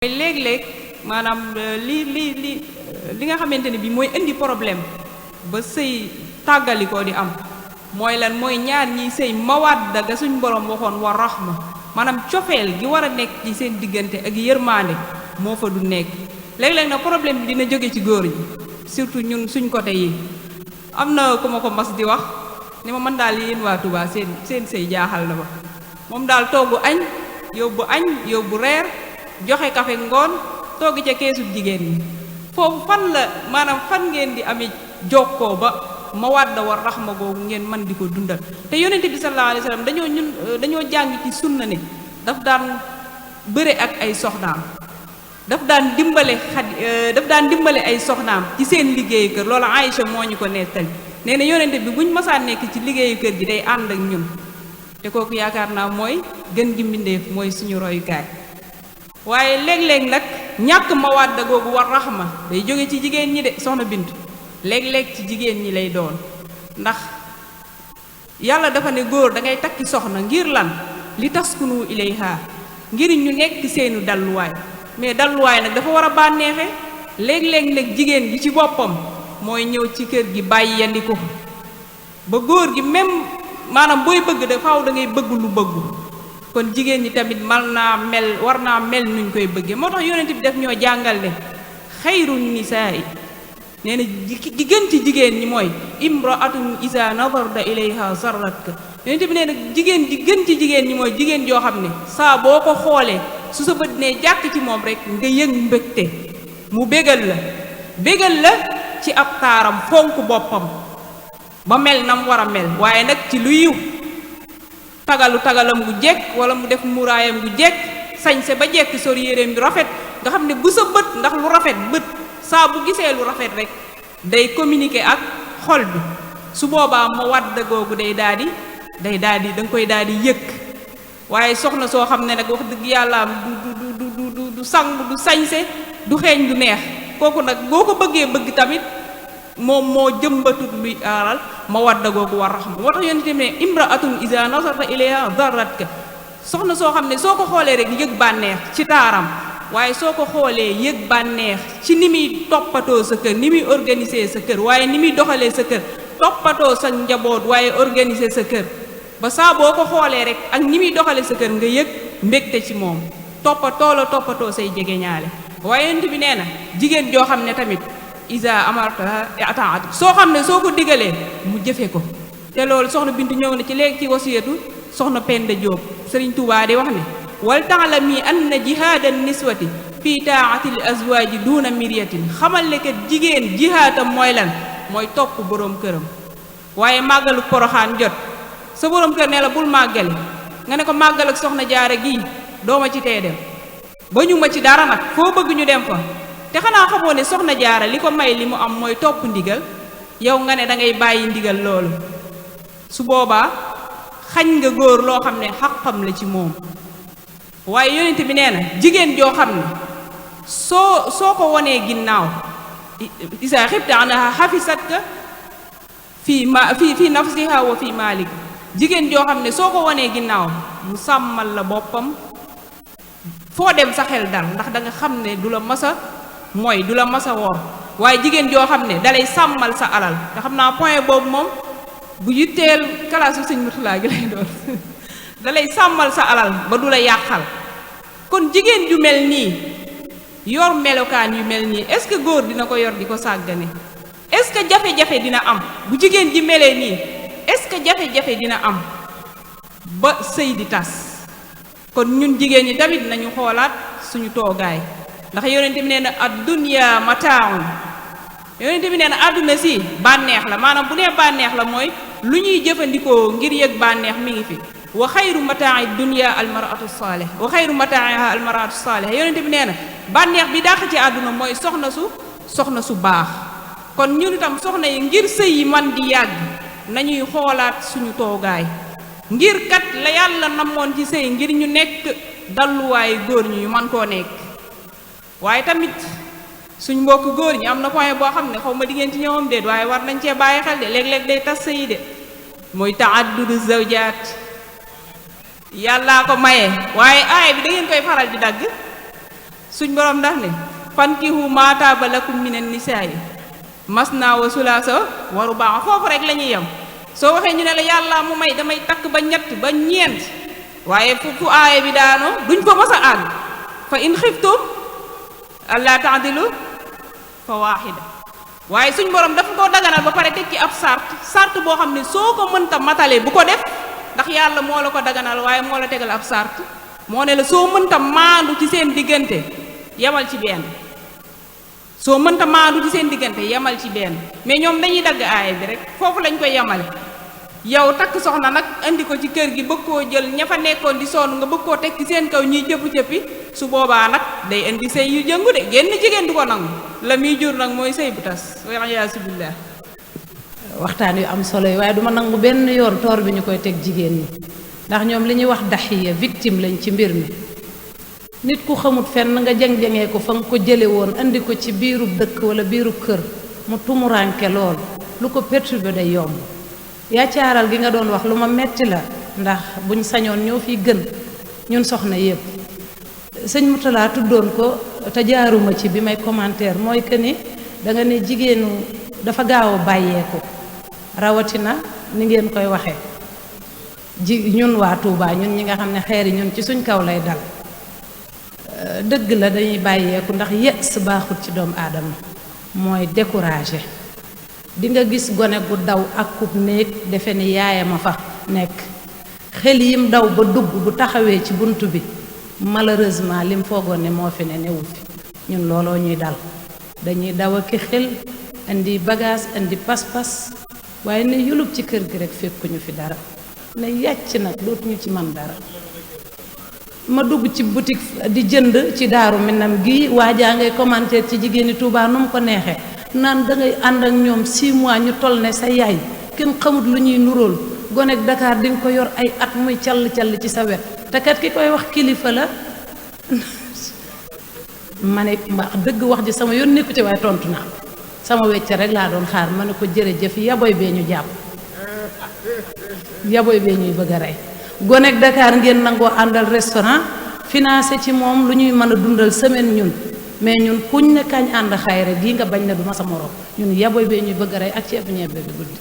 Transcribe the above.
mooy léeg-léeg maanaam li nga xamante ne bi mooy indi problème ba sëy tàggalikoo di am mooy lan mooy ñaar ñiy sëy mawadda ga suñ borom waxoon wa rahma maanaam cofeel gi war a nekk ci seen diggante ak yërmaande moo fa du nekk léeg-léeg na problème bi dina jóge ci góor ñi surtout ñun suñ côté yi am na ku ma ko mas di wax ni ma mën daal yéen waa Touba seen sëy jaaxal na ma moom daal togg añ yóbbu reer joxe kafe ngoon togg ca keesu jigéen ñi foofu fan la maanaam fan ngeen di amee jokkoo ba mawadda war raxma googu ngeen man di ko dundal te yonente bi sallallahu alayhi wasallam dañoo jàng ci sunna ne daf daan bëre ak ay soxnaam daf daan dimbale ay soxnaam ci seen liggéeyu kër loolu Aïcha moo ñu ko nettali nee na yonente bi buñ masaan nekk ci liggéeyu kër gi day ànd ak ñun te kooku yaakaar naa mooy gën gi mbindeef mooy suñu royukaay waaye léeg-léeg nag ñàkk mawadda googu war raxma day jóge ci jigéen ñi de soxna Bintu léeg-léeg ci jigéen ñi lay doon ndax yàlla dafa ne góor da ngay takki soxna ngir lan li taskunu ilayha ngir ñu nekk seenu dalluwaay mais dalluwaay nag dafa war a bànneexe léeg-léeg nag jigéen gi ci boppam mooy ñëw ci kër gi bàyyandiku ba góor gi même maanaam booy bëgg da faaw da ngay bëgg lu bëggu kon jigéen ñi tamit war naa mel nuñ koy bëggee moo tax yonent bi def ñoo jàngal ne xayru nisaa'i nee na gi gën ci jigéen ñi mooy imraatun isa nadarta ilayha sarratka yonent bi nee na jigéen gi gën ci jigéen ñi mooy jigéen joo xam ne saa boo ko xoolee su sa bët ne jàkk ci moom rek nga yëg mbégte mu bégal la ci ab taaram fonk boppam ba mel na mu war a mel waaye nag ci lu yiw tagalam gu jekk wala mu def muraayam gu jekk sañse ba jekk sor yéreem yu rafet nga xam ne bu sa bët ndax lu rafet bët saa bu gisee lu rafet rek day communiquer ak xol bi su boobaa ma wadd googu day daal di da nga koy daal di yëkk waaye soxna soo xam ne nag wax dëgg yàlla du sang du sañse du xeeñ du neex kooku nag boo ko bëgg tamit moom moo jëmbatut luy aaral ma wadda googu war raxma moo tax yonent ne imraatun iza nasarta ilayha darratka soxna soo xam ne soo ko xoolee rek yëg bànneex ci taaram waaye soo ko xoolee yëg bànneex ci ni muy toppatoo sa kër ni muy organiser sa kër waaye ni muy doxalee sa kër toppatoo sa njaboot waaye organiser sa kër ba saa boo ko xoolee rek ak ni muy doxalee sa kër nga yëg mbégte ci moom toppatoo say jegeñaale waaye yonent bi nee na jigéen joo xam ne tamit isa amarta ataat soo xam ne soo ko digalee mu jëfe ko te loolu soxna Bintu ñëw na ci léegi ci wasiyatu soxna Penda Jóob Sëriñ Tuubaa di wax ne wal taalami anna jihaadan niswati fii taatil azwaaji duuna miryatin xamal ne kat jigéen jihaadam mooy lan mooy topp boroom këram waaye màggalu poroxaan jot sa boroom kër ne la bul màggale nga ne ko màggal ak soxna jaara gii dooma ci tee dem ba ñu ma ci dara nag foo bëgg ñu dem fa te xanaa xamoo ne soxna jaara li ko may li mu am mooy topp ndigal yow nga ne da ngay bàyyi ndigal loolu su boobaa xañ nga góor loo xam ne xaqam la ci moom waaye yonent bi nee na jigéen joo xam ne soo ko wonee ginnaaw isa xibta anha xafisatka fi nafsiha wa fi malik jigéen joo xam ne soo ko wonee ginnaaw mu sàmmal la boppam foo dem sa xel dal ndax da nga xam ne du la masa mooy du la masa woor waaye jigéen joo xam ne dalay sàmmal sa alal nga xam naa point boobu moom bu yitteel kalaasu sëñ Murtala gi lay doon dalay sàmmal sa alal ba du la yàqal kon jigéen ju mel nii yor melokaan yu mel nii est-ce que góor dina ko yor di ko sàggane est-ce que jafe-jafe dina am bu jigéen ji melee nii est-ce que jafe-jafe dina am ba sëy di tas kon ñun jigéen ñi tamit nañu xoolaat suñu toogaay ndax yonent bi nee na ad-dunya mataaun yonent bi nee na àdduna si bànneex la maanaam bu nee bànneex la mooy lu ñuy jëfandikoo ngir yëg bànneex mi ngi fi wa xayru mataa'i dunya almaratu saalih wa xayru mataa'iha almaratu saalih yonent bi nee na bànneex bi dàq ci àdduna mooy soxna su baax kon ñun itam soxna yi ngir sëy yi man di yàgg nañuy xoolaat suñu toogaay ngir kat la yàlla namoon ci sëy ngir ñu nekk dalluwaayu góor ñu man koo nekk waaye tamit suñ mbokk góor ñi am na point boo xam ne xaw ma diggéen ci ñëwam déet waaye war nañ cee bàyyi xel de léeg-léeg day tas sëy de mooy taaddudu zawjaat yàllaa ko maye waaye aay bi da ngeen koy faral di dagg suñ borom ndax ne fankihu maa taaba lakum minan nisaa'i masna wa sulaasa wa rubaa foofu rek la ñuy yem soo waxee ñu ne la yàlla mu may damay takk ba ñett ba ñeent waaye fu aaya bi daanoo duñ fa mos a àgg fa in xiftum allaa taadilu fa waaxida waaye suñ borom dafa ko daganal ba pare teg ci ab sart boo xam ne soo ko mënta matale bu ko def ndax yàlla moo la ko daganal waaye moo la tegal ab sart moo ne la soo mënta maandu ci seen diggante yemal ci benn soo mënta maandu ci seen diggante yemal ci benn mais ñoom dañuy dagg aaya bi rek foofu lañ koy yemale yow takk soxna nag indi ko ci kër gi bëgg koo jël ña fa nekkoon di sonn nga bëgg koo teg ci seen kaw ñuy cëpp-cëppi su boobaa nag day indi sëy yu jëngu de génn jigéen du ko nangu la muy jur nag mooy sëy bu tas waliyasu billah waxtaan yu am solo yi waaye duma nangu benn yoon toor bi ñu koy teg jigéen ñi ndax ñoom li ñuy wax daxiya victime lañ ci mbir mi nit ku xamut fenn nga jeng-jengee ko fa nga ko jële woon andi ko ci biirub dëkk wala biirub kër mu tumuranke lool lu ko perturbé day yomb yaacaaral gi nga doon wax lu ma metti la ndax buñ sañoon ñoo fi gën ñun soxna yépp sëñ Murtala tuddoon ko te jaaruma ci bi may commentaire mooy que ni da nga ne jigéenu dafa gaaw a bàyyeeku rawatina ni ngeen koy waxee ñun waa Touba ñun ñi nga xam ne xeer yi ñun ci suñ kaw lay dal dëgg la dañuy bàyyeeku ndax yëgs baaxut ci doomu aadama mooy découragé di nga gis gone gu daw ak kub néeg defe ni yaayam a fa nekk xel yim daw ba dugg bu taxawee ci bunt bi malheureusement lim foogoon ne moo fi ne newu fi ñun looloo ñuy dal dañuy daw ak xel indi bagage indi pas-pas waaye ne yulub ci kër gi rek fekkuñu fi dara ne yàcc nag dootuñu ci man dara ma dugg ci boutique di jënd ci Daaru Minam gi waajaa ngay commentaire ci jigéeni Touba nu mu ko neexee naan dangay ànd ak ñoom 6 mois ñu toll ne sa yaay kenn xamut lu ñuy nuróol gonek Dakar di nga ko yor ay at muy call ci sa wet te kat ki koy wax kilifa la ma ne wax dëgg wax ji sama yoon nekku ci waaye tontu naa sama wecc rek laa doon xaar ma ne ko jërëjëf yaboy bee ñu jàpp yaboy bee ñuy bëgg a rey gonek Dakar ngeen nangoo àndal restaurant financé ci moom lu ñuy mën a dundal semaine ñun mais ñun kuñ ne kañ ànd xayre gii nga bañ ne du ma sa morom ñun yaboy bee ñuy bëgg a rey ak ceebu ñebbe bi guddi